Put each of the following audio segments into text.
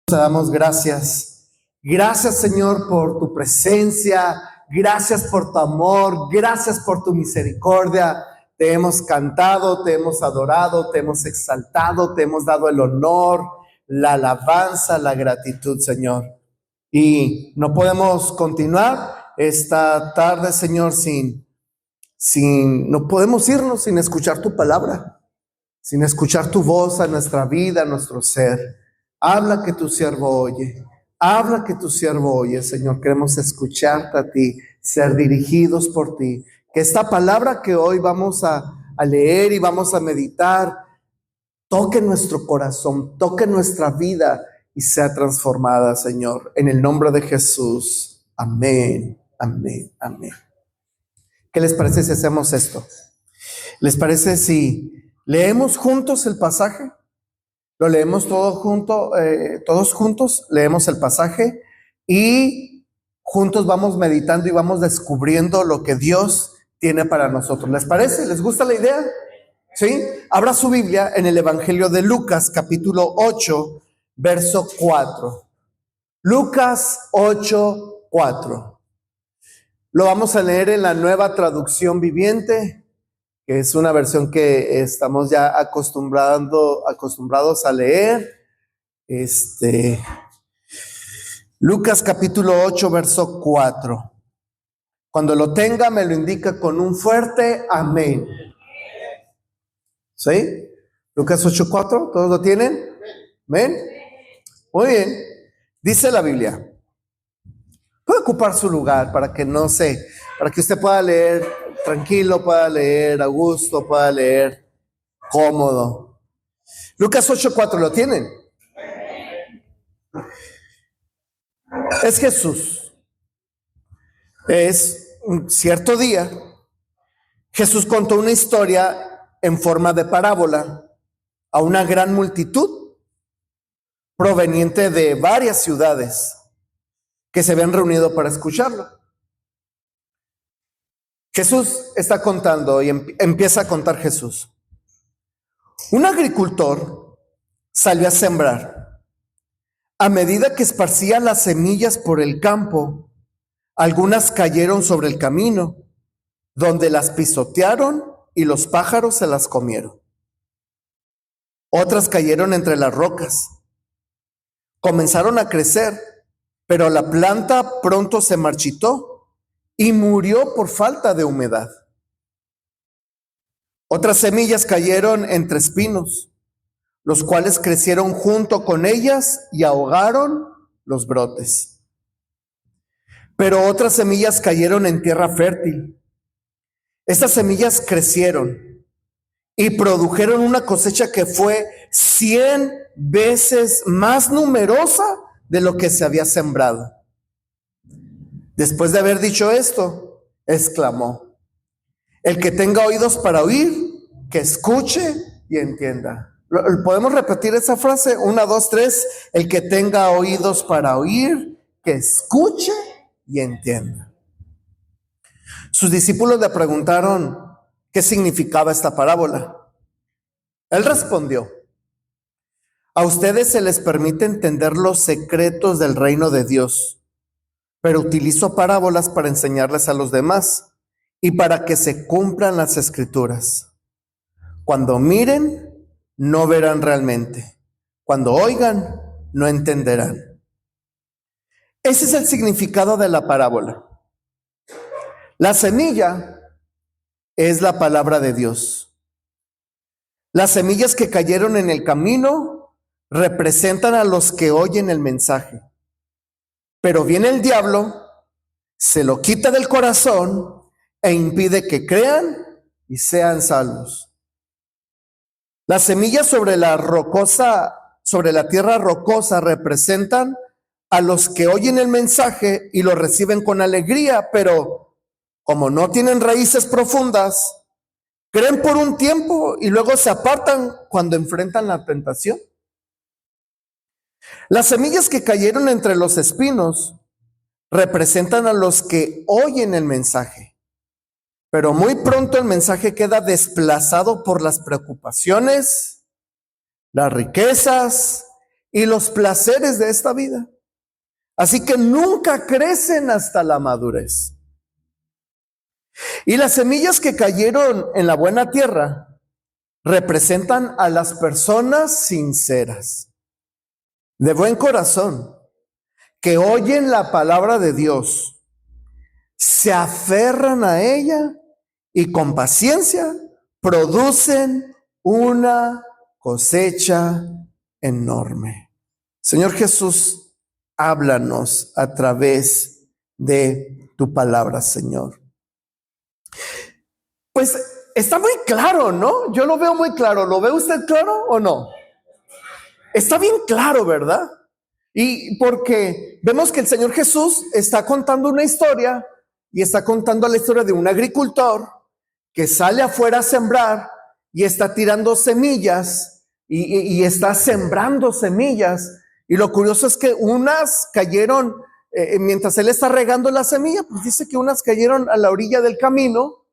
Te damos gracias. Gracias, Señor, por tu presencia. Gracias por tu amor. Gracias por tu misericordia. Te hemos cantado, te hemos adorado, te hemos exaltado, te hemos dado el honor, la alabanza, la gratitud, Señor. Y no podemos continuar esta tarde, Señor, no podemos irnos sin escuchar tu palabra, sin escuchar tu voz a nuestra vida, a nuestro ser. Habla que tu siervo oye. Habla que tu siervo oye, Señor. Queremos escucharte a ti, ser dirigidos por ti. Que esta palabra que hoy vamos a leer y vamos a meditar toque nuestro corazón, toque nuestra vida y sea transformada, Señor. En el nombre de Jesús. Amén, amén, amén. ¿Qué les parece si hacemos esto? ¿Les parece si leemos juntos el pasaje? Lo leemos todos juntos, leemos el pasaje y juntos vamos meditando y vamos descubriendo lo que Dios tiene para nosotros. ¿Les parece? ¿Les gusta la idea? ¿Sí? Abra su Biblia en el Evangelio de Lucas, capítulo 8, verso 4. Lucas 8, 4. Lo vamos a leer en la Nueva Traducción Viviente, que es una versión que estamos ya acostumbrados a leer. Lucas capítulo 8, verso 4. Cuando lo tenga, me lo indica con un fuerte amén. ¿Sí? Lucas 8, 4, ¿todos lo tienen? ¿Amén? Muy bien. Dice la Biblia. Puede ocupar su lugar para que para que usted pueda leer tranquilo, pueda leer a gusto, pueda leer cómodo. Lucas 8:4, ¿lo tienen? Es Jesús. Es un cierto día, Jesús contó una historia en forma de parábola a una gran multitud proveniente de varias ciudades que se habían reunido para escucharlo. Jesús está contando y empieza a contar Jesús. Un agricultor salió a sembrar. A medida que esparcía las semillas por el campo, algunas cayeron sobre el camino, donde las pisotearon y los pájaros se las comieron. Otras cayeron entre las rocas. Comenzaron a crecer, pero la planta pronto se marchitó y murió por falta de humedad. Otras semillas cayeron entre espinos, los cuales crecieron junto con ellas y ahogaron los brotes. Pero otras semillas cayeron en tierra fértil. Estas semillas crecieron y produjeron una cosecha que fue 100 veces más numerosa de lo que se había sembrado. Después de haber dicho esto, exclamó: el que tenga oídos para oír, que escuche y entienda. ¿Podemos repetir esa frase? 1, 2, 3. El que tenga oídos para oír, que escuche y entienda. Sus discípulos le preguntaron qué significaba esta parábola. Él respondió: a ustedes se les permite entender los secretos del reino de Dios, pero utilizo parábolas para enseñarles a los demás y para que se cumplan las escrituras. Cuando miren, no verán realmente. Cuando oigan, no entenderán. Ese es el significado de la parábola. La semilla es la palabra de Dios. Las semillas que cayeron en el camino representan a los que oyen el mensaje. Pero viene el diablo, se lo quita del corazón e impide que crean y sean salvos. Las semillas sobre la tierra rocosa representan a los que oyen el mensaje y lo reciben con alegría, pero como no tienen raíces profundas, creen por un tiempo y luego se apartan cuando enfrentan la tentación. Las semillas que cayeron entre los espinos representan a los que oyen el mensaje, pero muy pronto el mensaje queda desplazado por las preocupaciones, las riquezas y los placeres de esta vida. Así que nunca crecen hasta la madurez. Y las semillas que cayeron en la buena tierra representan a las personas sinceras, de buen corazón, que oyen la palabra de Dios, se aferran a ella y con paciencia producen una cosecha enorme. Señor Jesús, háblanos a través de tu palabra, Señor. Pues está muy claro, ¿no? Yo lo veo muy claro. ¿Lo ve usted claro o no? Está bien claro, ¿verdad? Y porque vemos que el Señor Jesús está contando una historia y está contando la historia de un agricultor que sale afuera a sembrar y está tirando semillas y está sembrando semillas. Y lo curioso es que unas cayeron, mientras él está regando la semilla, pues dice que unas cayeron a la orilla del camino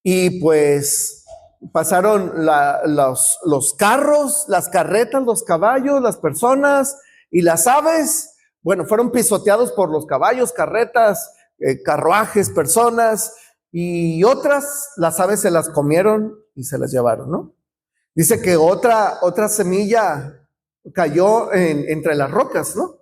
y pues pasaron los carros, las carretas, los caballos, las personas y las aves. Bueno, fueron pisoteados por los caballos, carretas, carruajes, personas, y otras, las aves se las comieron y se las llevaron, ¿no? Dice que otra semilla cayó entre las rocas, ¿no?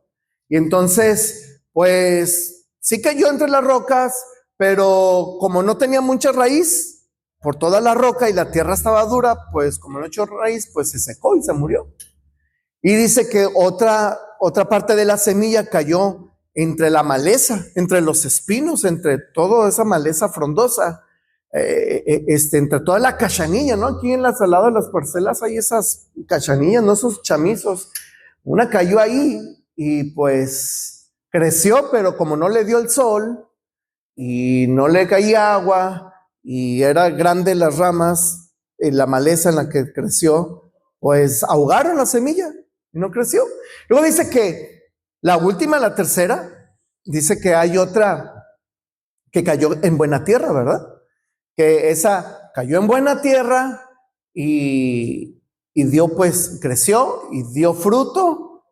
Y entonces, pues, sí cayó entre las rocas, pero como no tenía mucha raíz, por toda la roca y la tierra estaba dura, pues como no echó raíz, pues se secó y se murió. Y dice que otra parte de la semilla cayó entre la maleza, entre los espinos, entre toda esa maleza frondosa, entre toda la cachanilla, ¿no? Aquí en las al lado de las parcelas hay esas cachanillas, ¿no? Esos chamizos. Una cayó ahí y pues creció, pero como no le dio el sol y no le caía agua y era grande las ramas, la maleza en la que creció, pues ahogaron la semilla y no creció. Luego dice que la última, la tercera, dice que hay otra que cayó en buena tierra, ¿verdad? Que esa cayó en buena tierra y dio, pues, creció y dio fruto,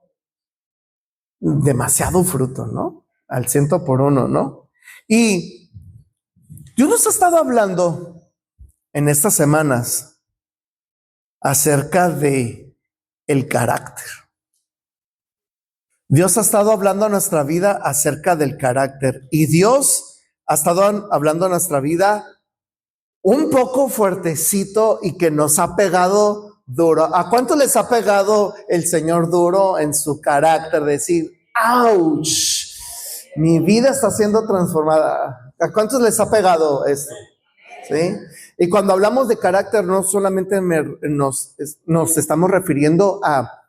demasiado fruto, ¿no? Al 100 por 1, ¿no? Y Dios nos ha estado hablando en estas semanas acerca de el carácter. Dios ha estado hablando a nuestra vida acerca del carácter y Dios ha estado hablando a nuestra vida un poco fuertecito y que nos ha pegado duro. ¿A cuánto les ha pegado el Señor duro en su carácter? Decir, ¡ouch! Mi vida está siendo transformada. ¿A cuántos les ha pegado esto? ¿Sí? Y cuando hablamos de carácter, no solamente nos estamos refiriendo a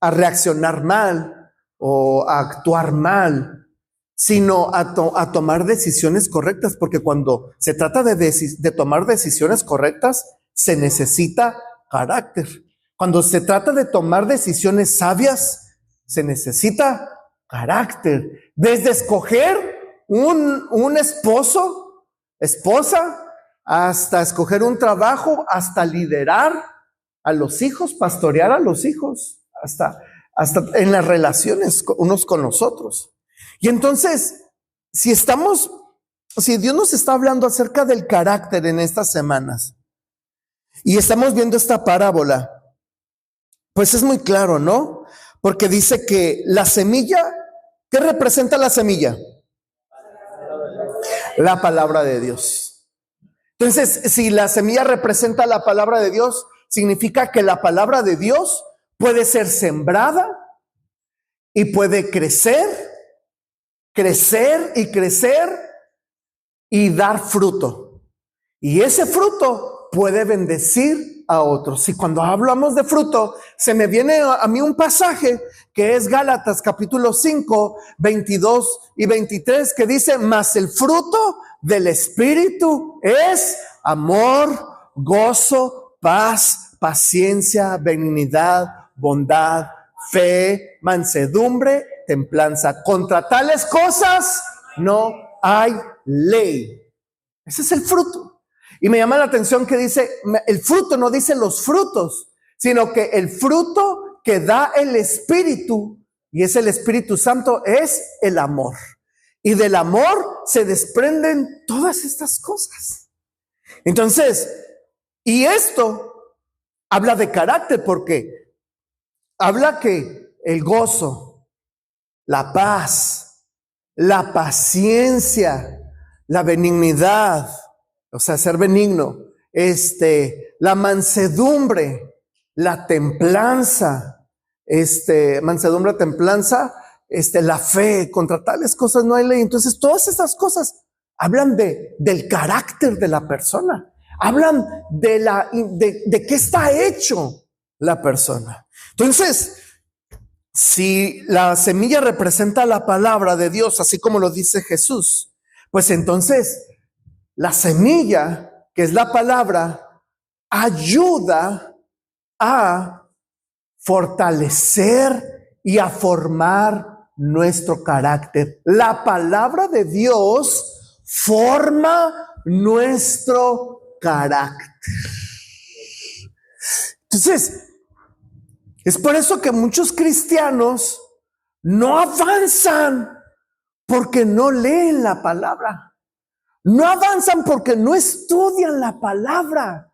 reaccionar mal o a actuar mal, sino a tomar decisiones correctas, porque cuando se trata de tomar decisiones correctas, se necesita carácter. Cuando se trata de tomar decisiones sabias, se necesita carácter. Desde escoger un esposo, esposa, hasta escoger un trabajo, hasta liderar a los hijos, pastorear a los hijos, hasta en las relaciones unos con los otros. Y entonces, si Dios nos está hablando acerca del carácter en estas semanas y estamos viendo esta parábola, pues es muy claro, ¿no? Porque dice que la semilla, ¿qué representa la semilla? La palabra de Dios. Entonces, si la semilla representa la palabra de Dios, significa que la palabra de Dios puede ser sembrada y puede crecer y dar fruto. Y ese fruto puede bendecir a otros. Y cuando hablamos de fruto, se me viene a mí un pasaje que es Gálatas capítulo 5, 22 y 23, que dice, mas el fruto del Espíritu es amor, gozo, paz, paciencia, benignidad, bondad, fe, mansedumbre, templanza. Contra tales cosas no hay ley. Ese es el fruto. Y me llama la atención que dice, el fruto no dice los frutos, sino que el fruto que da el Espíritu, y es el Espíritu Santo, es el amor. Y del amor se desprenden todas estas cosas. Entonces, y esto habla de carácter, porque habla que el gozo, la paz, la paciencia, la benignidad, o sea, ser benigno, la mansedumbre, la templanza, mansedumbre, templanza, la fe, contra tales cosas no hay ley. Entonces, todas estas cosas hablan del carácter de la persona, hablan de qué está hecho la persona. Entonces, si la semilla representa la palabra de Dios, así como lo dice Jesús, pues entonces la semilla, que es la palabra, ayuda a fortalecer y a formar nuestro carácter. La palabra de Dios forma nuestro carácter. Entonces, es por eso que muchos cristianos no avanzan porque no leen la palabra. No avanzan porque no estudian la palabra.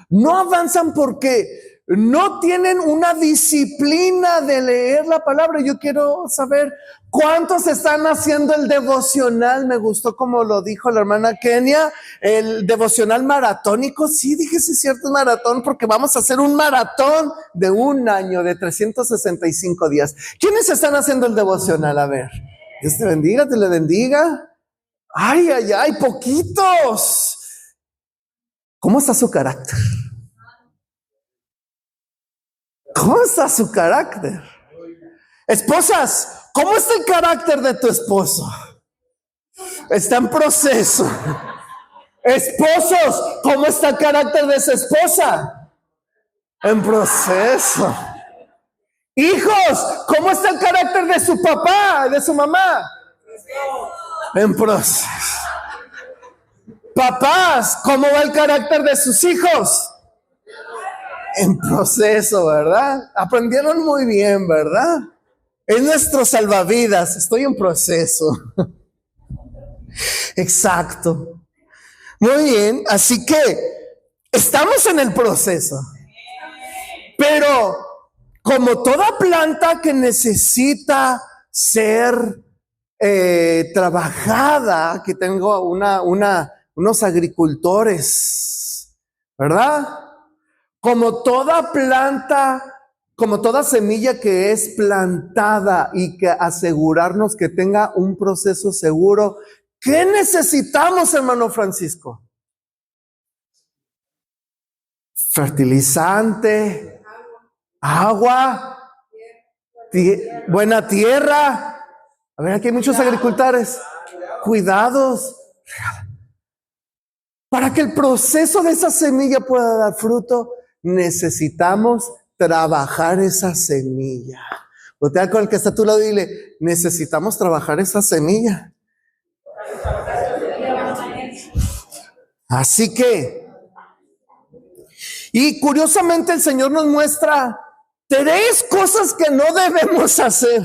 No avanzan porque no tienen una disciplina de leer la palabra. Yo quiero saber cuántos están haciendo el devocional. Me gustó como lo dijo la hermana Kenia, el devocional maratónico. Sí, dije, sí es cierto, es maratón, porque vamos a hacer un maratón de un año, de 365 días. ¿Quiénes están haciendo el devocional? A ver, Dios te bendiga, te le bendiga. Ay, ay, ay, poquitos. ¿Cómo está su carácter? ¿Cómo está su carácter? Esposas, ¿cómo está el carácter de tu esposo? Está en proceso. Esposos, ¿cómo está el carácter de su esposa? En proceso. Hijos, ¿cómo está el carácter de su papá, de su mamá? En proceso. Papás, ¿cómo va el carácter de sus hijos? En proceso, ¿verdad? Aprendieron muy bien, ¿verdad? Es nuestro salvavidas. Estoy en proceso. Exacto. Muy bien, así que estamos en el proceso. Pero como toda planta que necesita ser trabajada, aquí tengo unos agricultores, ¿verdad? Como toda planta, como toda semilla que es plantada y que asegurarnos que tenga un proceso seguro, ¿qué necesitamos, hermano Francisco? Fertilizante, agua, buena tierra. A ver, aquí hay muchos agricultores. Cuidados. Para que el proceso de esa semilla pueda dar fruto, necesitamos trabajar esa semilla. Voltea con el que está a tu lado y dile, necesitamos trabajar esa semilla. Así que, y curiosamente el Señor nos muestra 3 cosas que no debemos hacer.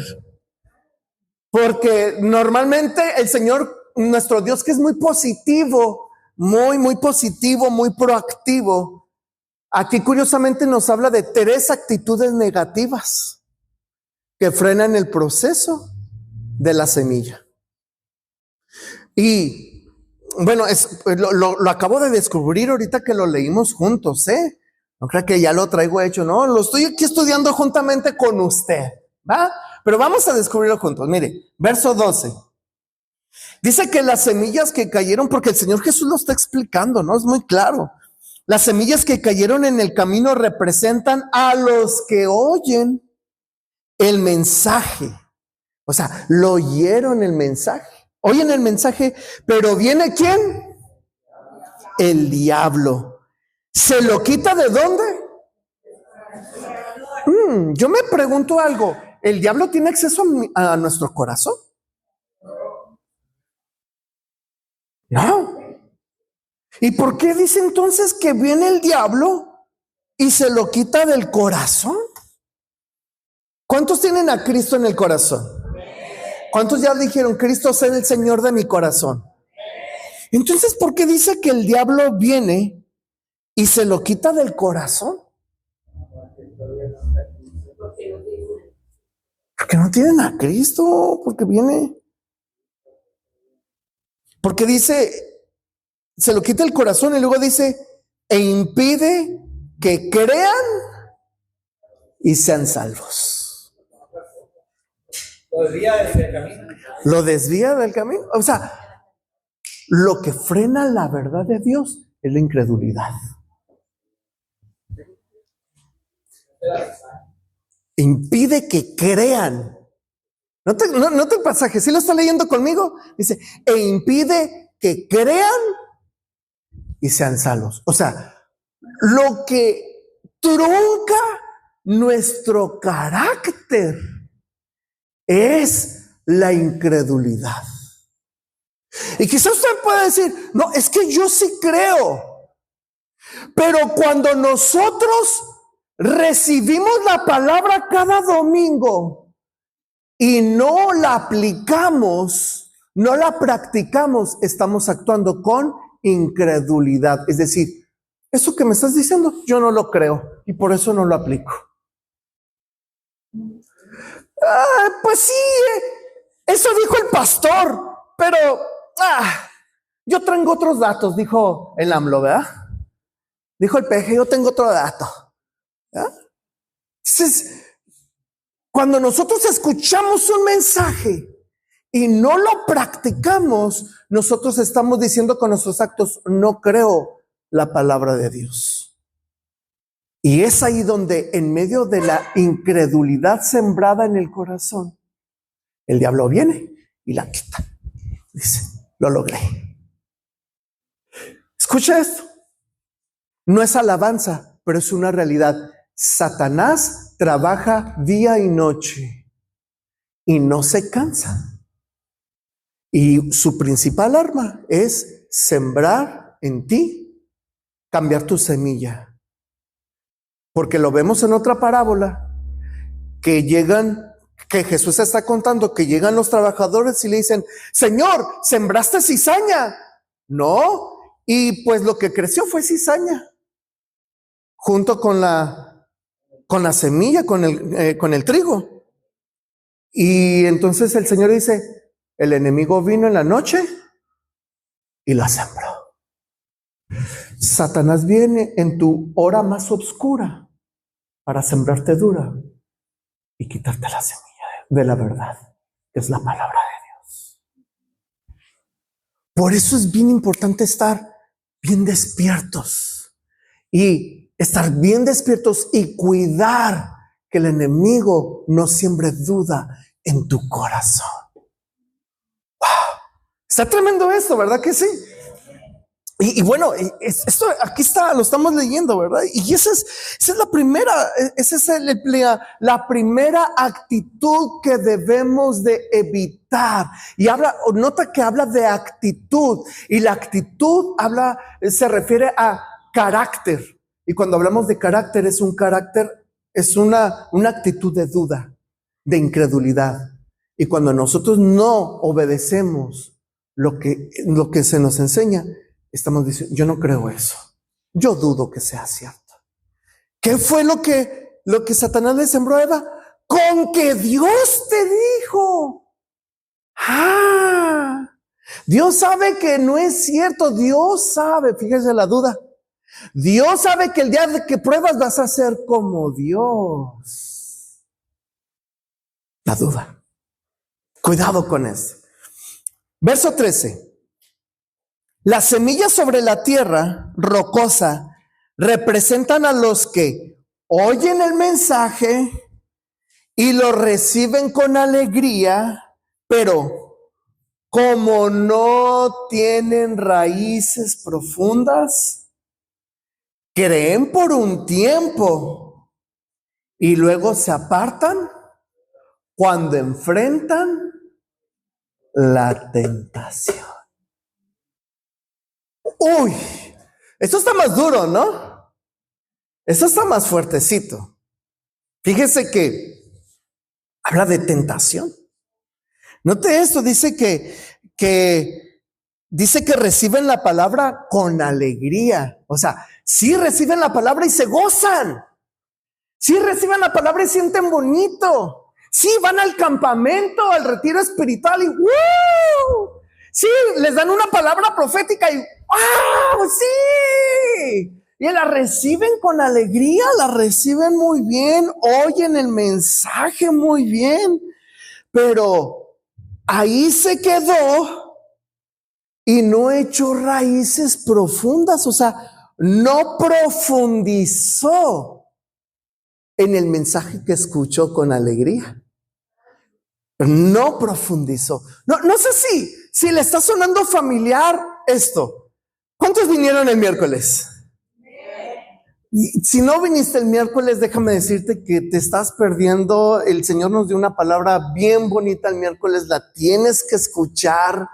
Porque normalmente el Señor, nuestro Dios, que es muy positivo, muy positivo, muy proactivo, aquí curiosamente nos habla de 3 actitudes negativas que frenan el proceso de la semilla. Y bueno, lo acabo de descubrir ahorita que lo leímos juntos, ¿eh? No creo que ya lo traigo hecho, no, lo estoy aquí estudiando juntamente con usted, ¿va? Pero vamos a descubrirlo juntos. Mire, verso 12. Dice que las semillas que cayeron, porque el Señor Jesús lo está explicando, ¿no? Es muy claro. Las semillas que cayeron en el camino representan a los que oyen el mensaje. O sea, lo oyeron el mensaje. Oyen el mensaje, pero ¿viene quién? El diablo. ¿Se lo quita de dónde? Yo me pregunto algo. ¿El diablo tiene acceso a nuestro corazón? No. ¿Y por qué dice entonces que viene el diablo y se lo quita del corazón? ¿Cuántos tienen a Cristo en el corazón? ¿Cuántos ya dijeron, Cristo es el Señor de mi corazón? Entonces, ¿por qué dice que el diablo viene y se lo quita del corazón? Porque no tienen a Cristo, porque viene. Porque dice, se lo quita el corazón y luego dice, e impide que crean y sean salvos. Lo desvía del camino. Lo desvía del camino. O sea, lo que frena la verdad de Dios es la incredulidad. Impide que crean. ¿No te el pasaje? ¿Sí lo está leyendo conmigo? Dice, e impide que crean y sean salvos. O sea, lo que trunca nuestro carácter es la incredulidad. Y quizás usted pueda decir, no, es que yo sí creo. Pero cuando nosotros recibimos la palabra cada domingo y no la aplicamos, no la practicamos, estamos actuando con incredulidad. Es decir, eso que me estás diciendo, yo no lo creo y por eso no lo aplico. Pues sí, eso dijo el pastor, pero yo tengo otros datos, dijo el AMLO, ¿verdad? Dijo el peje, yo tengo otro dato. ¿Verdad? Entonces, cuando nosotros escuchamos un mensaje y no lo practicamos, nosotros estamos diciendo con nuestros actos, no creo la palabra de Dios. Y es ahí donde, en medio de la incredulidad sembrada en el corazón, el diablo viene y la quita. Dice, lo logré. Escucha esto. No es alabanza, pero es una realidad. Satanás trabaja día y noche y no se cansa. Y su principal arma es sembrar en ti, cambiar tu semilla. Porque lo vemos en otra parábola, que Jesús está contando, que llegan los trabajadores y le dicen, Señor, ¿sembraste cizaña? No, y pues lo que creció fue cizaña, junto con la semilla, con el trigo. Y entonces el Señor dice, el enemigo vino en la noche y la sembró. Satanás viene en tu hora más oscura para sembrarte dura y quitarte la semilla de la verdad, que es la palabra de Dios. Por eso es bien importante estar bien despiertos y cuidar que el enemigo no siembre duda en tu corazón. ¡Wow! Está tremendo esto, ¿verdad que sí? Y bueno, esto aquí está, lo estamos leyendo, ¿verdad? Y esa es la primera, la primera actitud que debemos de evitar. Y nota que habla de actitud, y la actitud se refiere a carácter. Y cuando hablamos de carácter, es una actitud de duda, de incredulidad. Y cuando nosotros no obedecemos lo que se nos enseña, estamos diciendo, yo no creo eso. Yo dudo que sea cierto. ¿Qué fue lo que Satanás le sembró a Eva? Con que Dios te dijo. Dios sabe que no es cierto. Dios sabe, fíjese la duda. Dios sabe que el día de que pruebas vas a ser como Dios. La duda. Cuidado con eso. Verso 13. Las semillas sobre la tierra rocosa representan a los que oyen el mensaje y lo reciben con alegría, pero como no tienen raíces profundas, creen por un tiempo y luego se apartan cuando enfrentan la tentación. Uy, esto está más duro, ¿no? Esto está más fuertecito. Fíjese que Habla de tentación. Note esto, dice que reciben la palabra con alegría. O sea, sí reciben la palabra y se gozan. Sí reciben la palabra y sienten bonito. Sí van al campamento, al retiro espiritual y ¡wow! Sí, les dan una palabra profética y ¡wow! Sí. Y la reciben con alegría, la reciben muy bien, oyen el mensaje muy bien, pero ahí se quedó y no echó raíces profundas, o sea, no profundizó en el mensaje que escuchó con alegría. No profundizó. No sé si le está sonando familiar esto. ¿Cuántos vinieron el miércoles? Y si no viniste el miércoles, déjame decirte que te estás perdiendo. El Señor nos dio una palabra bien bonita el miércoles, la tienes que escuchar.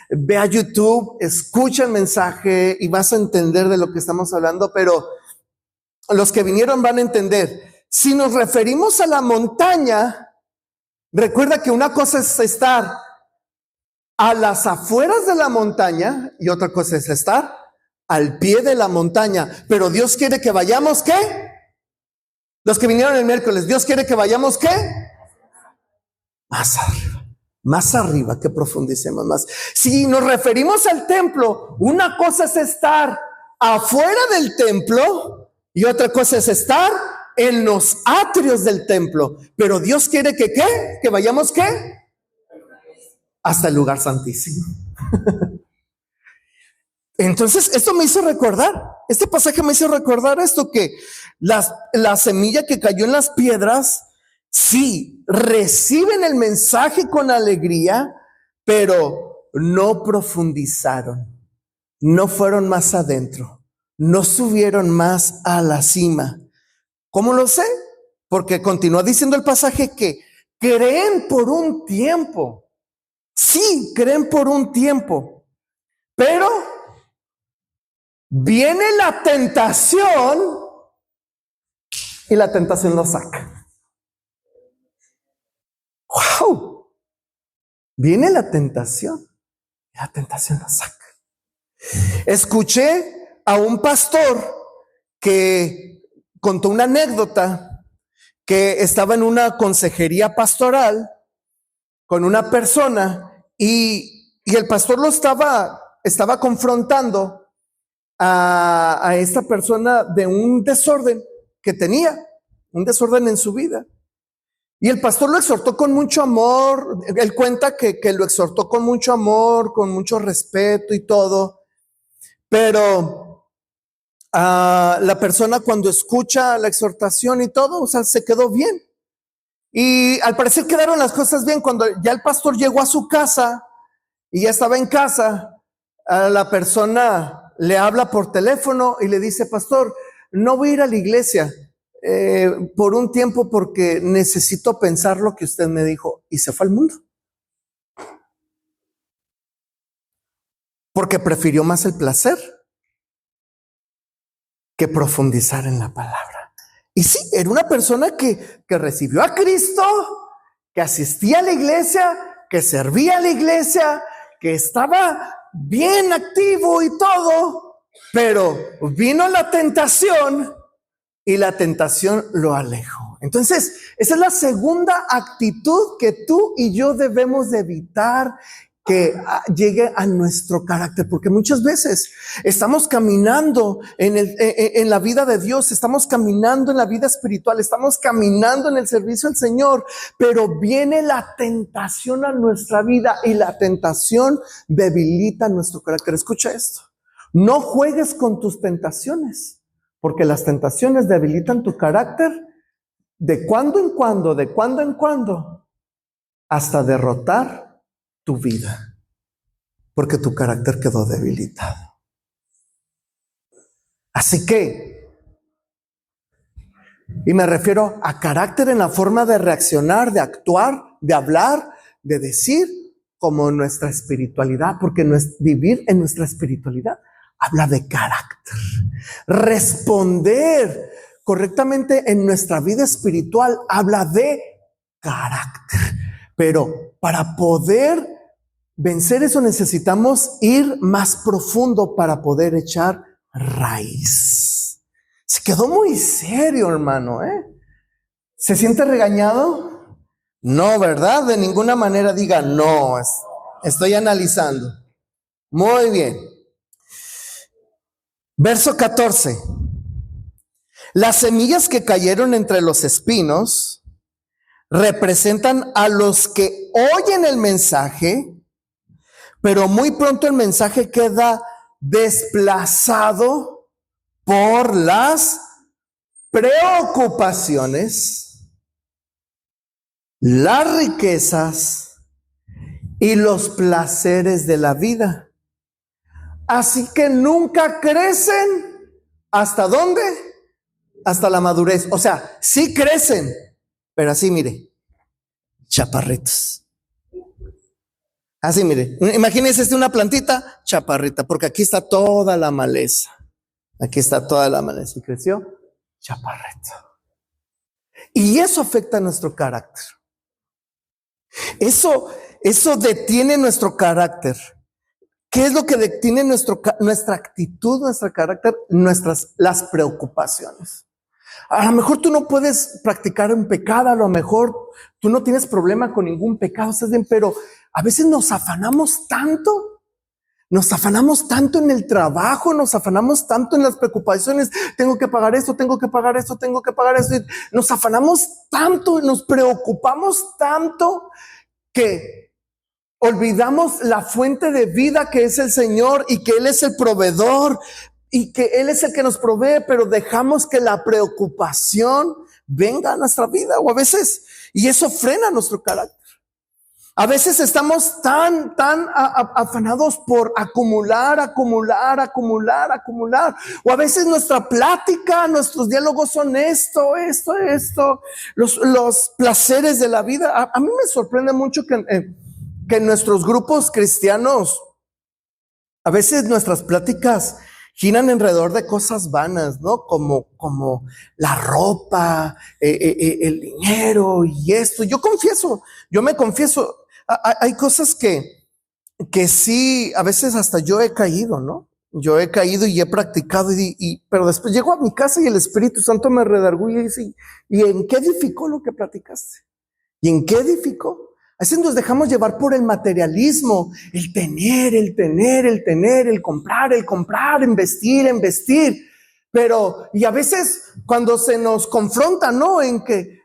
Ve a YouTube, escucha el mensaje y vas a entender de lo que estamos hablando, pero los que vinieron van a entender. Si nos referimos a la montaña, recuerda que una cosa es estar a las afueras de la montaña y otra cosa es estar al pie de la montaña. Pero Dios quiere que vayamos, ¿qué? Los que vinieron el miércoles, Dios quiere que vayamos, ¿qué? Más arriba, que profundicemos más. Si nos referimos al templo, una cosa es estar afuera del templo y otra cosa es estar en los atrios del templo. Pero Dios quiere que ¿qué? Que vayamos ¿qué? Hasta el lugar santísimo. Entonces, esto me hizo recordar, este pasaje me hizo recordar esto, que la semilla que cayó en las piedras, sí, reciben el mensaje con alegría, pero no profundizaron, no fueron más adentro, no subieron más a la cima. ¿Cómo lo sé? Porque continúa diciendo el pasaje que creen por un tiempo. Sí, creen por un tiempo, pero viene la tentación y la tentación los saca. ¡Wow! Viene la tentación y la tentación los saca. Escuché a un pastor que contó una anécdota que estaba en una consejería pastoral con una persona y el pastor lo estaba confrontando a esta persona de un desorden que tenía, un desorden en su vida. Y el pastor lo exhortó con mucho amor. Él cuenta que lo exhortó con mucho amor, con mucho respeto y todo. Pero la persona cuando escucha la exhortación y todo, o sea, se quedó bien. Y al parecer quedaron las cosas bien. Cuando ya el pastor llegó a su casa y ya estaba en casa, a la persona le habla por teléfono y le dice: pastor, no voy a ir a la iglesia por un tiempo porque necesito pensar lo que usted me dijo. Y se fue al mundo. Porque prefirió más el placer que profundizar en la palabra. Y sí, era una persona que recibió a Cristo, que asistía a la iglesia, que servía a la iglesia, que estaba bien activo y todo, pero vino la tentación y la tentación lo alejó. Entonces, esa es la segunda actitud que tú y yo debemos de evitar que llegue a nuestro carácter, porque muchas veces estamos caminando en la vida de Dios, estamos caminando en la vida espiritual, estamos caminando en el servicio al Señor, pero viene la tentación a nuestra vida y la tentación debilita nuestro carácter. Escucha esto: no juegues con tus tentaciones, porque las tentaciones debilitan tu carácter de cuando en cuando, hasta derrotar tu vida, porque tu carácter quedó debilitado. Así que, y me refiero a carácter en la forma de reaccionar, de actuar, de hablar, de decir, como nuestra espiritualidad, porque vivir en nuestra espiritualidad habla de carácter. Responder correctamente en nuestra vida espiritual habla de carácter. Pero para poder vencer eso necesitamos ir más profundo para poder echar raíz. Se quedó muy serio, hermano, ¿eh? ¿Se siente regañado? No, ¿verdad? De ninguna manera diga no, estoy analizando. Muy bien. Verso 14. Las semillas que cayeron entre los espinos representan a los que oyen el mensaje, pero muy pronto el mensaje queda desplazado por las preocupaciones, las riquezas y los placeres de la vida. Así que nunca crecen. ¿Hasta dónde? Hasta la madurez. O sea, sí crecen, pero así, mire, chaparritos. Así, mire, imagínense una plantita chaparrita, porque aquí está toda la maleza. Aquí está toda la maleza. ¿Y creció? Chaparrito. Y eso afecta a nuestro carácter. Eso detiene nuestro carácter. ¿Qué es lo que detiene nuestra actitud, nuestro carácter? Las preocupaciones. A lo mejor tú no puedes practicar un pecado, a lo mejor tú no tienes problema con ningún pecado, pero a veces nos afanamos tanto en el trabajo, nos afanamos tanto en las preocupaciones. Tengo que pagar esto, tengo que pagar esto, tengo que pagar esto. Nos afanamos tanto, nos preocupamos tanto que olvidamos la fuente de vida que es el Señor y que Él es el proveedor y que Él es el que nos provee, pero dejamos que la preocupación venga a nuestra vida o a veces, y eso frena nuestro carácter. A veces estamos tan afanados por acumular, o a veces nuestra plática, nuestros diálogos son esto, los placeres de la vida. A mí me sorprende mucho que en nuestros grupos cristianos, a veces nuestras pláticas giran alrededor de cosas vanas, ¿no? Como la ropa, el dinero y esto. Yo me confieso, hay cosas que sí, a veces hasta yo he caído, ¿no? Yo he caído y he practicado, pero después llego a mi casa y el Espíritu Santo me redarguye y dice, ¿y en qué edificó lo que platicaste? ¿Y en qué edificó? A veces nos dejamos llevar por el materialismo, el tener, el comprar, investir. Pero, y a veces cuando se nos confronta, ¿no? En que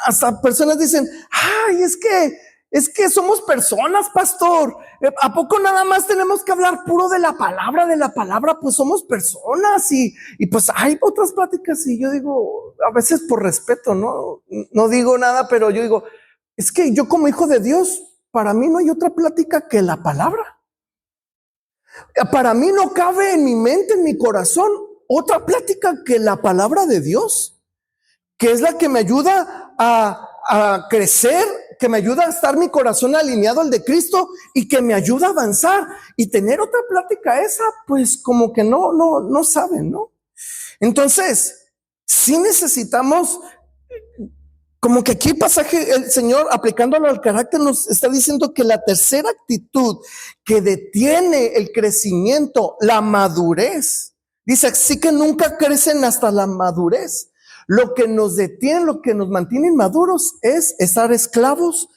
hasta personas dicen, ay, es que somos personas, pastor. ¿A poco nada más tenemos que hablar puro de la palabra? Pues somos personas y pues hay otras pláticas y yo digo, a veces por respeto, no digo nada, pero yo digo, es que yo como hijo de Dios, para mí no hay otra plática que la palabra. Para mí no cabe en mi mente, en mi corazón, otra plática que la palabra de Dios, que es la que me ayuda a crecer, que me ayuda a estar mi corazón alineado al de Cristo y que me ayuda a avanzar. Y tener otra plática esa, pues como que no saben, ¿no? Entonces, sí necesitamos. Como que aquí el pasaje, el Señor aplicándolo al carácter nos está diciendo que la tercera actitud que detiene el crecimiento, la madurez, dice así que nunca crecen hasta la madurez. Lo que nos detiene, lo que nos mantiene inmaduros es estar esclavos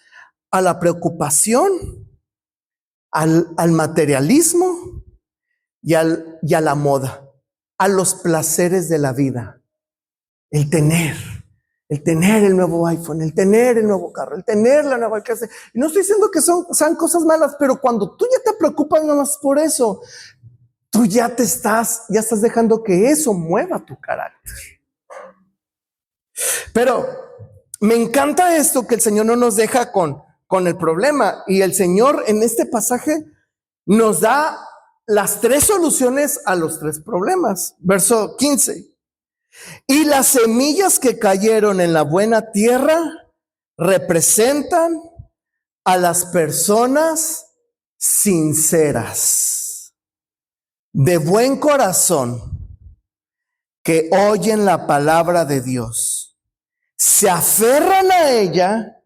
a la preocupación, al materialismo y a la moda, a los placeres de la vida, el tener el nuevo iPhone, el tener el nuevo carro, el tener la nueva casa. Y no estoy diciendo que sean cosas malas, pero cuando tú ya te preocupas nada más por eso, tú ya estás dejando que eso mueva tu carácter. Pero me encanta esto que el Señor no nos deja con el problema. Y el Señor en este pasaje nos da las 3 soluciones a los 3 problemas. Verso 15. Y las semillas que cayeron en la buena tierra representan a las personas sinceras, de buen corazón, que oyen la palabra de Dios se aferran a ella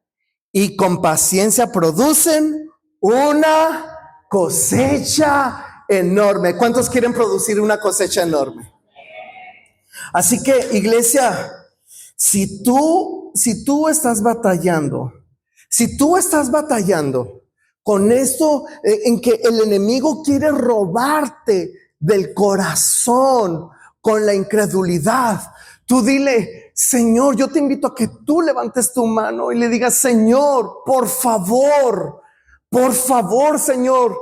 y con paciencia producen una cosecha enorme. ¿Cuántos quieren producir una cosecha enorme? Así que, iglesia, si tú estás batallando, con esto en que el enemigo quiere robarte del corazón con la incredulidad, tú dile: Señor, yo te invito a que tú levantes tu mano y le digas: Señor, por favor, Señor,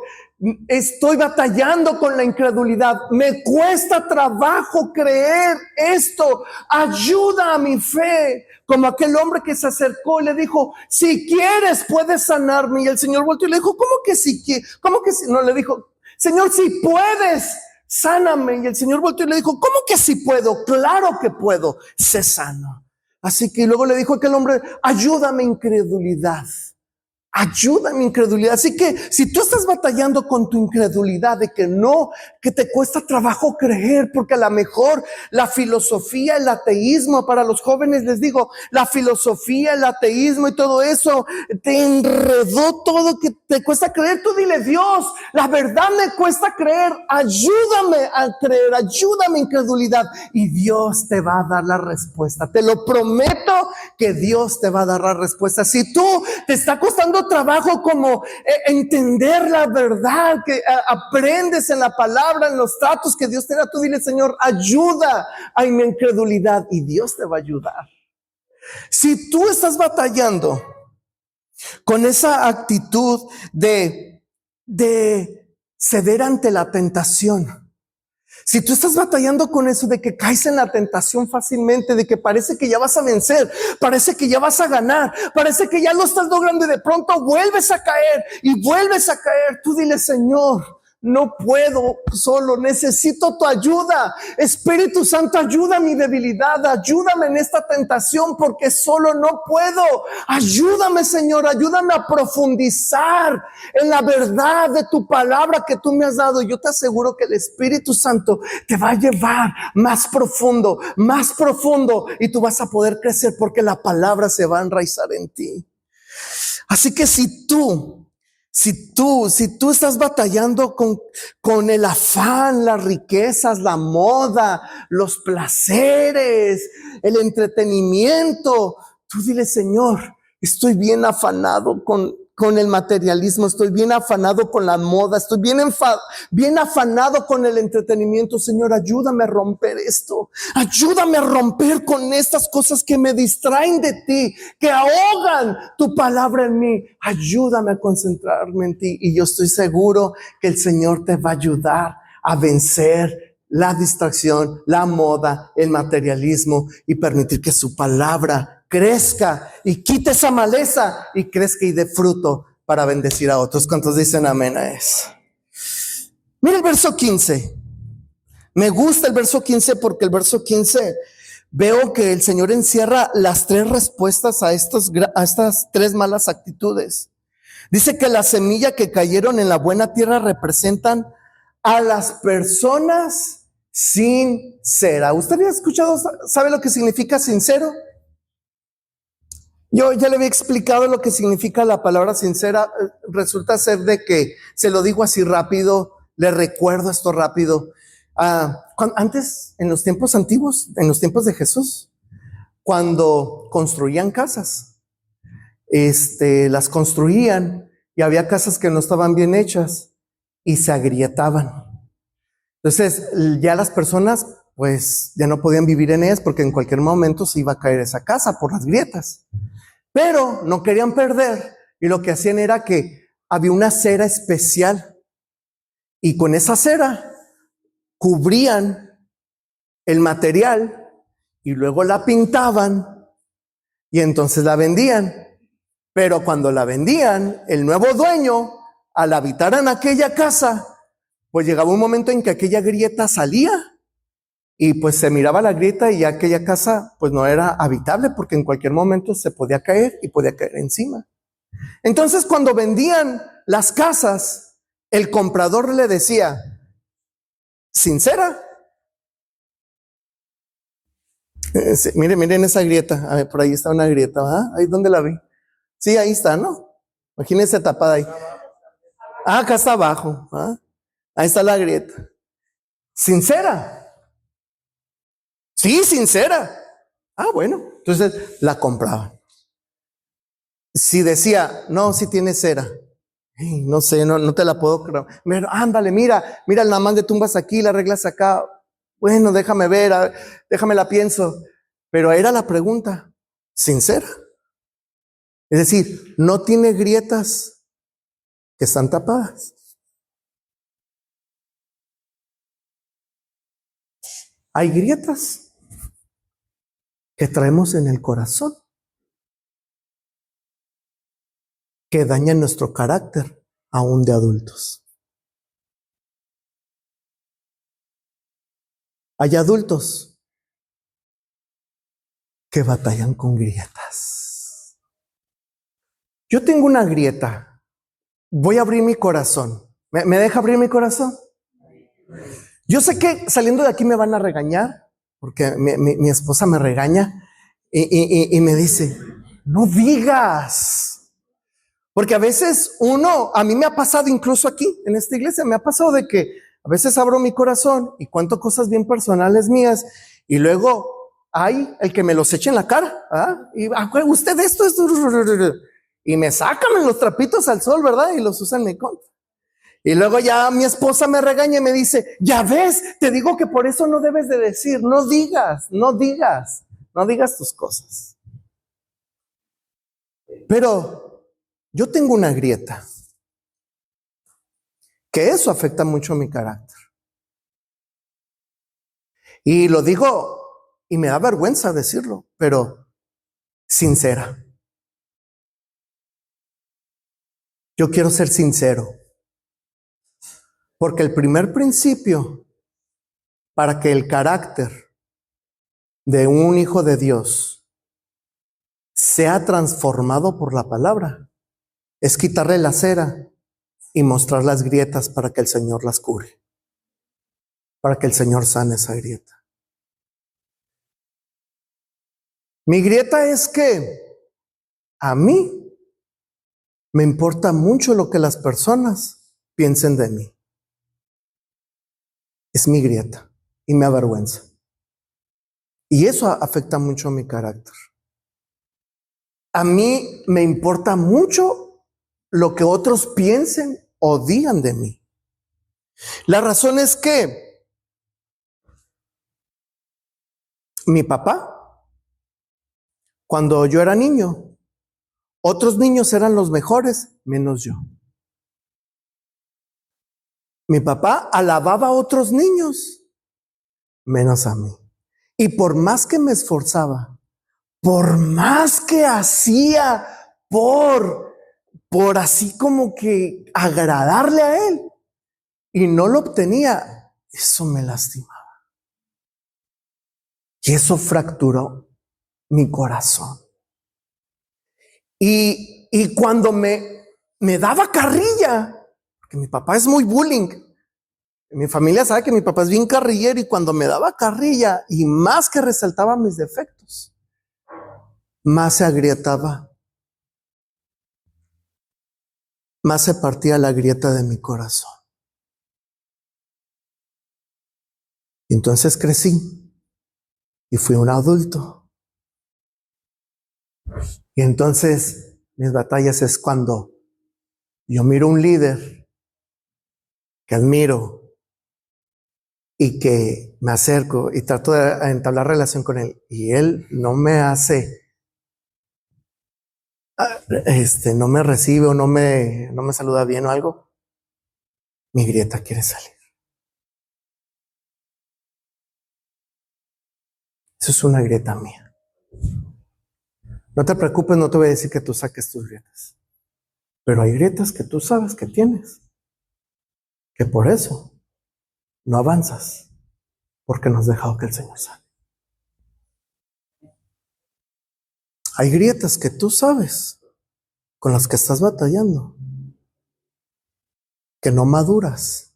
estoy batallando con la incredulidad. Me cuesta trabajo creer esto. Ayuda a mi fe. Como aquel hombre que se acercó y le dijo: si quieres, puedes sanarme. Y el Señor volteó y le dijo: ¿cómo que si quieres? ¿Cómo que si? No, le dijo: Señor, si puedes, sáname. Y el Señor volteó y le dijo: ¿cómo que si puedo? Claro que puedo. Sé sano. Así que luego le dijo a aquel hombre: ayúdame, incredulidad. Ayuda a mi incredulidad. Así que si tú estás batallando con tu incredulidad de que te cuesta trabajo creer, porque a lo mejor la filosofía, el ateísmo, para los jóvenes les digo, la filosofía, el ateísmo y todo eso te enredó todo, que te cuesta creer, tú dile: Dios, la verdad me cuesta creer, ayúdame a creer, ayúdame incredulidad, y Dios te va a dar la respuesta. Te lo prometo que Dios te va a dar la respuesta. Si tú te está costando trabajo como entender la verdad que aprendes en la palabra, en los tratos que Dios te da, tú dile: Señor, ayuda a mi incredulidad, y Dios te va a ayudar. Si tú estás batallando con esa actitud de ceder ante la tentación, si tú estás batallando con eso de que caes en la tentación fácilmente, de que parece que ya vas a vencer, parece que ya vas a ganar, parece que ya lo estás logrando y de pronto vuelves a caer y vuelves a caer, tú dile: Señor, no puedo solo, necesito tu ayuda. Espíritu Santo, ayuda a mi debilidad, ayúdame en esta tentación porque solo no puedo. Ayúdame, Señor, ayúdame a profundizar en la verdad de tu palabra que tú me has dado. Yo te aseguro que el Espíritu Santo te va a llevar más profundo, y tú vas a poder crecer porque la palabra se va a enraizar en ti. Así que si tú estás batallando con el afán, las riquezas, la moda, los placeres, el entretenimiento, tú dile: Señor, estoy bien afanado con el materialismo, estoy bien afanado con la moda, estoy bien afanado con el entretenimiento. Señor, ayúdame a romper esto, ayúdame a romper con estas cosas que me distraen de ti, que ahogan tu palabra en mí. Ayúdame a concentrarme en ti, y yo estoy seguro que el Señor te va a ayudar a vencer la distracción, la moda, el materialismo, y permitir que su palabra crezca y quite esa maleza y crezca y dé fruto para bendecir a otros. ¿Cuántos dicen amén a eso? Mira el verso 15. Me gusta el verso 15 porque el verso 15 veo que el Señor encierra las tres respuestas a estas tres malas actitudes. Dice que la semilla que cayeron en la buena tierra representan a las personas sinceras. ¿Usted había escuchado, sabe lo que significa sincero? Yo ya le había explicado lo que significa la palabra sincera. Resulta ser de que, se lo digo así rápido, le recuerdo esto rápido. Antes, en los tiempos antiguos, en los tiempos de Jesús, cuando construían casas, las construían y había casas que no estaban bien hechas y se agrietaban. Entonces, ya las personas pues ya no podían vivir en ellas porque en cualquier momento se iba a caer esa casa por las grietas. Pero no querían perder, y lo que hacían era que había una cera especial, y con esa cera cubrían el material y luego la pintaban y entonces la vendían. Pero cuando la vendían, el nuevo dueño, al habitar en aquella casa, pues llegaba un momento en que aquella grieta salía y pues se miraba la grieta y aquella casa pues no era habitable porque en cualquier momento se podía caer y podía caer encima. Entonces cuando vendían las casas, el comprador le decía: sincera. Sí, miren esa grieta. A ver, por ahí está una grieta, ¿verdad? Ahí donde la vi. Sí, ahí está, ¿no? Imagínense tapada ahí. Ah, acá está abajo. ¿Ah? Ahí está la grieta. Sincera. Sí, sincera. Ah, bueno. Entonces la compraba. Si decía, no, si tiene cera. Hey, no sé, no te la puedo creer. Pero, ándale, mira, nada más de tumbas aquí, la arreglas acá. Bueno, déjame ver, déjame la pienso. Pero era la pregunta, sincera. Es decir, no tiene grietas que están tapadas. Hay grietas que traemos en el corazón que dañan nuestro carácter aún de adultos. Hay adultos que batallan con grietas. Yo tengo una grieta. Voy a abrir mi corazón. ¿Me deja abrir mi corazón? Yo sé que saliendo de aquí me van a regañar, porque mi esposa me regaña y me dice, no digas. Porque a veces a mí me ha pasado incluso aquí, en esta iglesia, me ha pasado de que a veces abro mi corazón y cuento cosas bien personales mías y luego hay el que me los eche en la cara. ¿Ah? Y usted esto, y me sacan los trapitos al sol, ¿verdad? Y los usan en mi contra. Y luego ya mi esposa me regaña y me dice, ya ves, te digo que por eso no debes de decir, no digas tus cosas. Pero yo tengo una grieta, que eso afecta mucho mi carácter. Y lo digo, y me da vergüenza decirlo, pero sincera. Yo quiero ser sincero, porque el primer principio para que el carácter de un hijo de Dios sea transformado por la palabra es quitarle la cera y mostrar las grietas para que el Señor las cure, para que el Señor sane esa grieta. Mi grieta es que a mí me importa mucho lo que las personas piensen de mí. Es mi grieta y me avergüenza. Y eso afecta mucho a mi carácter. A mí me importa mucho lo que otros piensen o digan de mí. La razón es que mi papá, cuando yo era niño, otros niños eran los mejores, menos yo. Mi papá alababa a otros niños, menos a mí. Y por más que me esforzaba, por más que hacía por así como que agradarle a él, y no lo obtenía, eso me lastimaba. Y eso fracturó mi corazón. Y cuando me daba carrilla, porque mi papá es muy bullying, mi familia sabe que mi papá es bien carrillero, y cuando me daba carrilla y más que resaltaba mis defectos, más se agrietaba, más se partía la grieta de mi corazón. Y entonces crecí y fui un adulto. Y entonces mis batallas es cuando yo miro un líder que admiro y que me acerco y trato de entablar relación con él y él no me hace, no me recibe o no me saluda bien o algo, mi grieta quiere salir. Eso es una grieta mía. No te preocupes, no te voy a decir que tú saques tus grietas, pero hay grietas que tú sabes que tienes, que por eso no avanzas, porque no has dejado que el Señor sane. Hay grietas que tú sabes con las que estás batallando, que no maduras,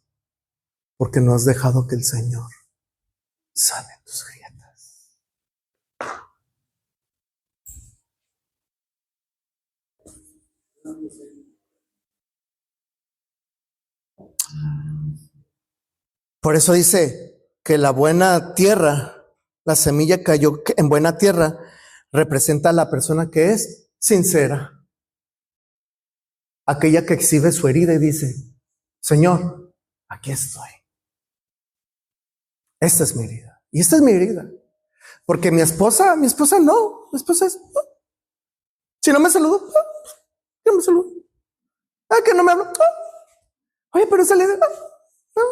porque no has dejado que el Señor sane tus grietas. Por eso dice que la buena tierra, la semilla cayó en buena tierra, representa a la persona que es sincera. Aquella que exhibe su herida y dice, Señor, aquí estoy. Esta es mi herida. Y esta es mi herida. Porque mi esposa no. Mi esposa es, no. Si no me saludo, no me saludo. Que no me hablo. Oye, pero esa herida, no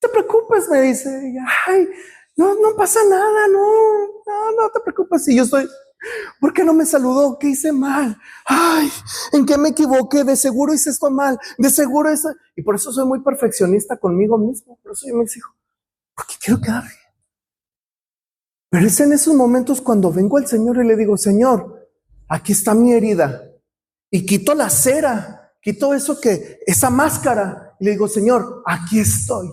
te preocupes, me dice ella. Ay, no pasa nada, no te preocupes. Y yo estoy, ¿por qué no me saludó? ¿Qué hice mal? Ay, ¿en qué me equivoqué? De seguro hice esto mal, de seguro eso. Y por eso soy muy perfeccionista conmigo mismo. Por eso yo me exijo, porque quiero quedar bien. Pero es en esos momentos cuando vengo al Señor y le digo, Señor, aquí está mi herida. Y quito la cera, quito esa máscara. Y le digo, Señor, aquí estoy.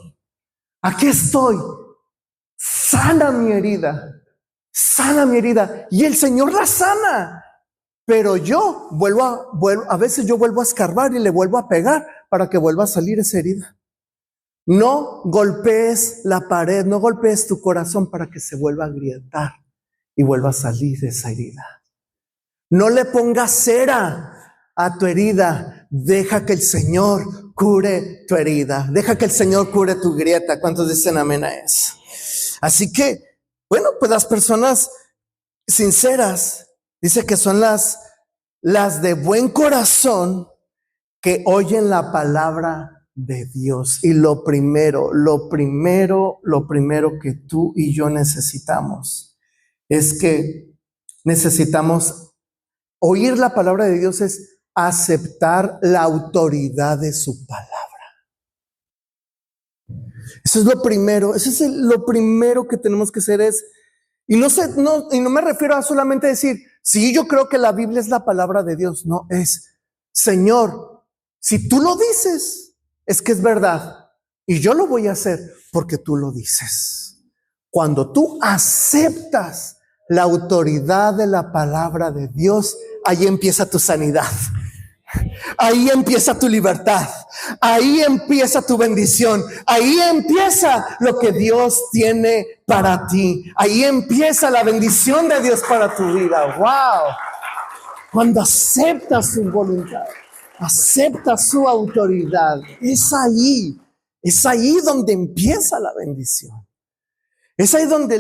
Sana mi herida. Y el Señor la sana. Pero yo a veces yo vuelvo a escarbar y le vuelvo a pegar para que vuelva a salir esa herida. No golpees la pared, no golpees tu corazón para que se vuelva a agrietar y vuelva a salir esa herida. No le pongas cera a tu herida. Deja que el Señor cure tu herida. Deja que el Señor cure tu grieta. ¿Cuántos dicen amén a eso? Así que, bueno, pues las personas sinceras, dice que son las de buen corazón que oyen la palabra de Dios. Y lo primero que tú y yo necesitamos es que necesitamos oír la palabra de Dios, es aceptar la autoridad de su palabra. Eso es lo primero, lo primero que tenemos que hacer y no me refiero a solamente decir, sí, yo creo que la Biblia es la palabra de Dios. No, es, Señor, si tú lo dices, es que es verdad. Y yo lo voy a hacer porque tú lo dices. Cuando tú aceptas la autoridad de la palabra de Dios, ahí empieza tu sanidad. Ahí empieza tu libertad. Ahí empieza tu bendición. Ahí empieza lo que Dios tiene para ti. Ahí empieza la bendición de Dios para tu vida. ¡Wow! Cuando aceptas su voluntad, aceptas su autoridad, es ahí donde empieza la bendición. Es ahí donde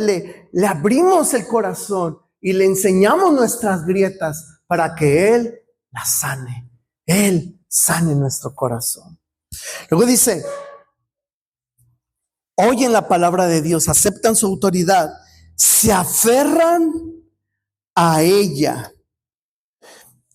le abrimos el corazón y le enseñamos nuestras grietas para que Él las sane. Él sane nuestro corazón. Luego dice, oyen la palabra de Dios, aceptan su autoridad, se aferran a ella.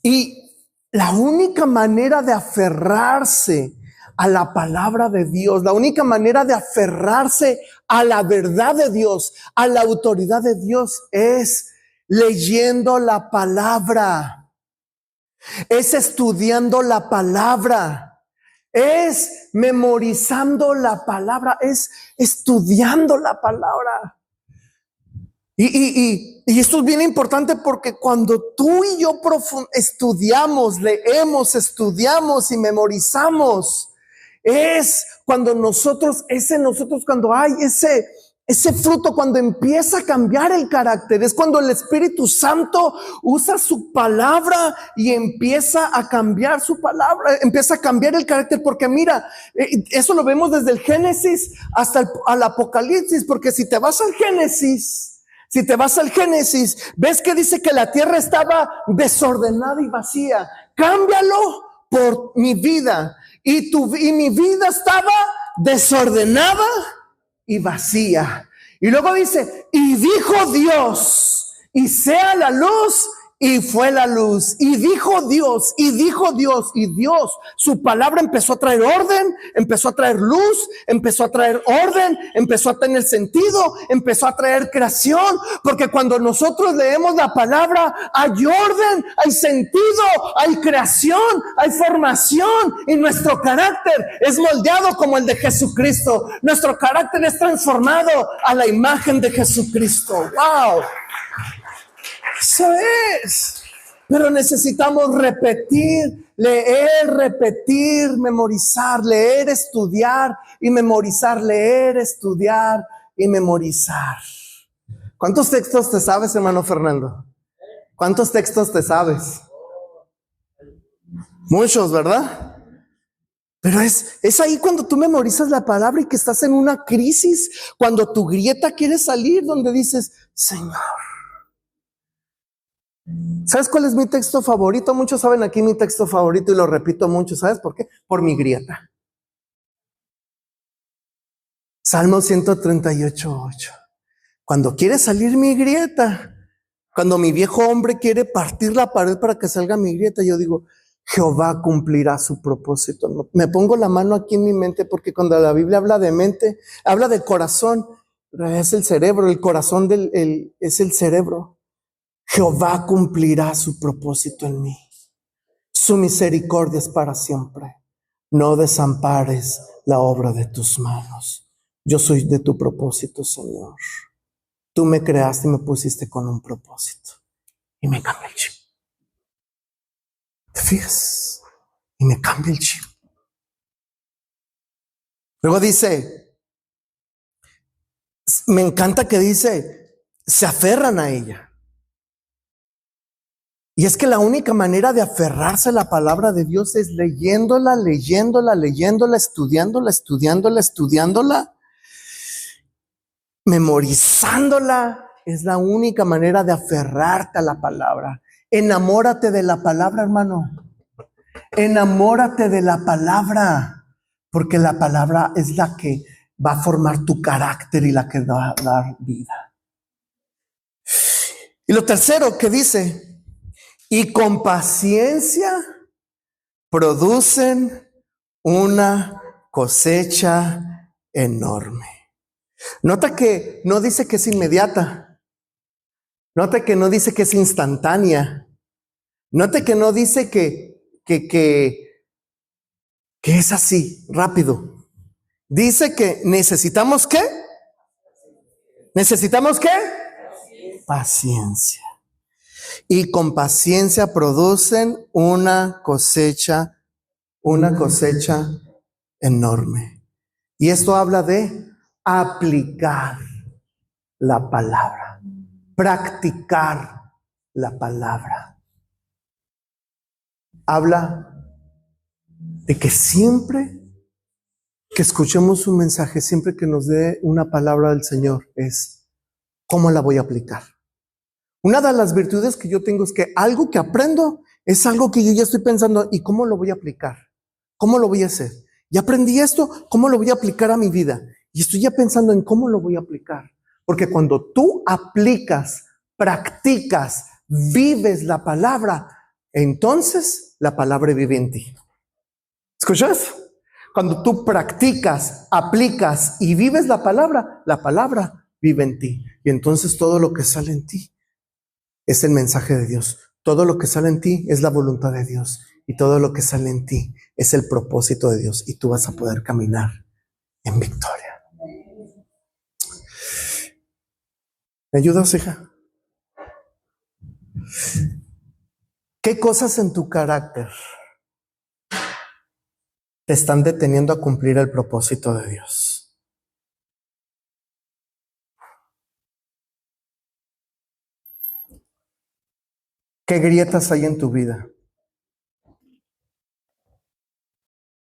Y la única manera de aferrarse a la palabra de Dios, la única manera de aferrarse a la verdad de Dios, a la autoridad de Dios, es leyendo la palabra, es estudiando la palabra, es memorizando la palabra, es estudiando la palabra. Y esto es bien importante porque cuando tú y yo estudiamos, leemos, estudiamos y memorizamos, es cuando cuando hay ese fruto, cuando empieza a cambiar el carácter, es cuando el Espíritu Santo usa su palabra y empieza a cambiar su palabra, empieza a cambiar el carácter, porque mira, eso lo vemos desde el Génesis hasta el Apocalipsis, porque si te vas al Génesis, ves que dice que la tierra estaba desordenada y vacía. Cámbialo por mi vida. Y mi vida estaba desordenada y vacía. Y luego dice, y dijo Dios, y sea la luz, y fue la luz. Y dijo Dios, y Dios, su palabra empezó a traer orden, empezó a traer luz, empezó a traer orden, empezó a tener sentido, empezó a traer creación, porque cuando nosotros leemos la palabra, hay orden, hay sentido, hay creación, hay formación, y nuestro carácter es moldeado como el de Jesucristo. Nuestro carácter es transformado a la imagen de Jesucristo. ¡Wow! Eso es. Pero necesitamos repetir, leer, repetir, memorizar, leer, estudiar y memorizar, leer, estudiar y memorizar. ¿Cuántos textos te sabes, hermano Fernando? ¿Cuántos textos te sabes? Muchos, ¿verdad? Pero es ahí cuando tú memorizas la palabra y que estás en una crisis, cuando tu grieta quiere salir, donde dices, Señor. ¿Sabes cuál es mi texto favorito? Muchos saben aquí mi texto favorito y lo repito mucho. ¿Sabes por qué? Por mi grieta. Salmo 138:8. Cuando quiere salir mi grieta, cuando mi viejo hombre quiere partir la pared para que salga mi grieta, yo digo, Jehová cumplirá su propósito. Me pongo la mano aquí en mi mente porque cuando la Biblia habla de mente, habla del corazón, es el cerebro, el corazón es el cerebro. Jehová cumplirá su propósito en mí. Su misericordia es para siempre. No desampares la obra de tus manos. Yo soy de tu propósito, Señor. Tú me creaste y me pusiste con un propósito. Y me cambia el chip. ¿Te fijas? Y me cambia el chip. Luego dice, me encanta que dice, se aferran a ella. Y es que la única manera de aferrarse a la palabra de Dios es leyéndola, leyéndola, leyéndola, estudiándola, estudiándola, estudiándola, memorizándola. Es la única manera de aferrarte a la palabra. Enamórate de la palabra, hermano. Enamórate de la palabra, porque la palabra es la que va a formar tu carácter y la que va a dar vida. Y lo tercero que dice, y con paciencia producen una cosecha enorme. Nota que no dice que es inmediata. Nota que no dice que es instantánea. Nota que no dice que es así, rápido. Dice que necesitamos ¿qué? ¿Necesitamos qué? Paciencia. Y con paciencia producen una cosecha enorme. Y esto habla de aplicar la palabra, practicar la palabra. Habla de que siempre que escuchemos un mensaje, siempre que nos dé una palabra del Señor, es ¿cómo la voy a aplicar? Una de las virtudes que yo tengo es que algo que aprendo es algo que yo ya estoy pensando, ¿y cómo lo voy a aplicar? ¿Cómo lo voy a hacer? Ya aprendí esto, ¿cómo lo voy a aplicar a mi vida? Y estoy ya pensando en cómo lo voy a aplicar. Porque cuando tú aplicas, practicas, vives la palabra, entonces la palabra vive en ti. ¿Escuchas? Cuando tú practicas, aplicas y vives la palabra vive en ti. Y entonces todo lo que sale en ti es el mensaje de Dios. Todo lo que sale en ti es la voluntad de Dios. Y todo lo que sale en ti es el propósito de Dios. Y tú vas a poder caminar en victoria. ¿Me ayudas, hija? ¿Qué cosas en tu carácter te están deteniendo a cumplir el propósito de Dios? ¿Qué grietas hay en tu vida?